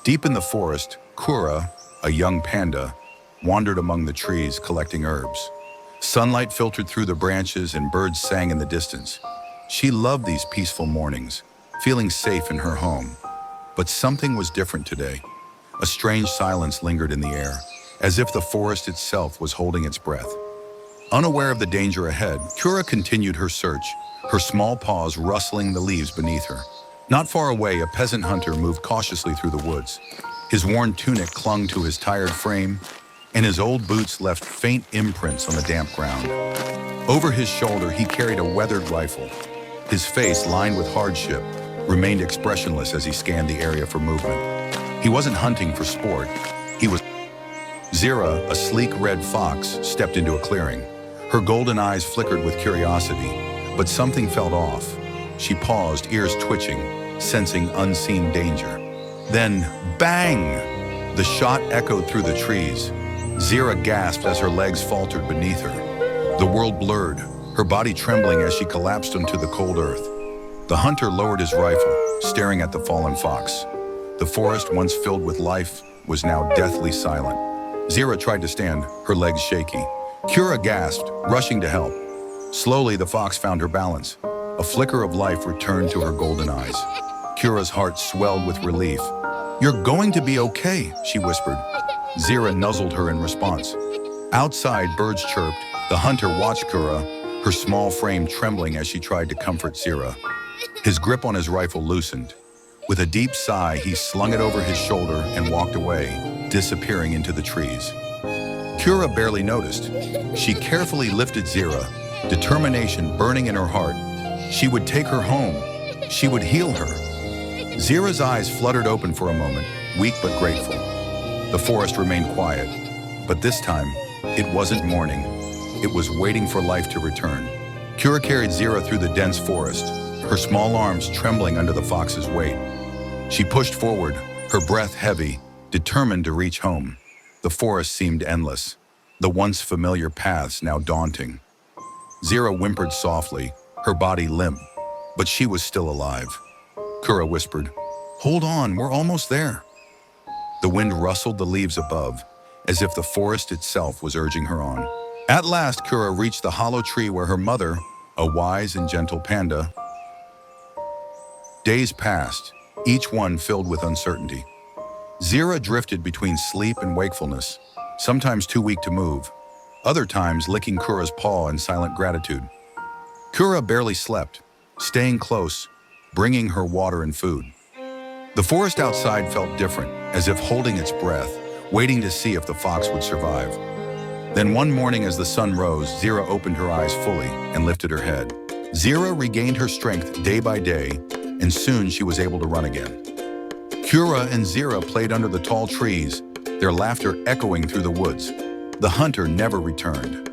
Deep in the forest, Kura, a young panda, wandered among the trees collecting herbs. Sunlight filtered through the branches and birds sang in the distance. She loved these peaceful mornings, feeling safe in her home. But something was different today. A strange silence lingered in the air, as if the forest itself was holding its breath. Unaware of the danger ahead, Kura continued her search, her small paws rustling the leaves beneath her. Not far away, a peasant hunter moved cautiously through the woods. His worn tunic clung to his tired frame, and his old boots left faint imprints on the damp ground. Over his shoulder, he carried a weathered rifle. His face, lined with hardship, remained expressionless as he scanned the area for movement. He wasn't hunting for sport. He was... Zira, a sleek red fox, stepped into a clearing. Her golden eyes flickered with curiosity, but something felt off. She paused, ears twitching, sensing unseen danger. Then, bang! The shot echoed through the trees. Zira gasped as her legs faltered beneath her. The world blurred, her body trembling as she collapsed onto the cold earth. The hunter lowered his rifle, staring at the fallen fox. The forest, once filled with life, was now deathly silent. Zira tried to stand, her legs shaky. Kura gasped, rushing to help. Slowly, the fox found her balance. A flicker of life returned to her golden eyes. Kura's heart swelled with relief. "You're going to be okay," she whispered. Zira nuzzled her in response. Outside, birds chirped. The hunter watched Kura, her small frame trembling as she tried to comfort Zira. His grip on his rifle loosened. With a deep sigh, he slung it over his shoulder and walked away, disappearing into the trees. Kura barely noticed. She carefully lifted Zira, determination burning in her heart. She would take her home. She would heal her. Zira's eyes fluttered open for a moment, weak but grateful. The forest remained quiet, but this time, it wasn't mourning. It was waiting for life to return. Kura carried Zira through the dense forest, her small arms trembling under the fox's weight. She pushed forward, her breath heavy, determined to reach home. The forest seemed endless, the once familiar paths now daunting. Zira whimpered softly, her body limp, but she was still alive. Kura whispered, "Hold on, we're almost there." The wind rustled the leaves above, as if the forest itself was urging her on. At last, Kura reached the hollow tree where her mother, a wise and gentle panda. Days passed, each one filled with uncertainty. Zira drifted between sleep and wakefulness, sometimes too weak to move, other times licking Kura's paw in silent gratitude. Kura barely slept, staying close, bringing her water and food. The forest outside felt different, as if holding its breath, waiting to see if the fox would survive. Then one morning as the sun rose, Zira opened her eyes fully and lifted her head. Zira regained her strength day by day, and soon she was able to run again. Kura and Zira played under the tall trees, their laughter echoing through the woods. The hunter never returned.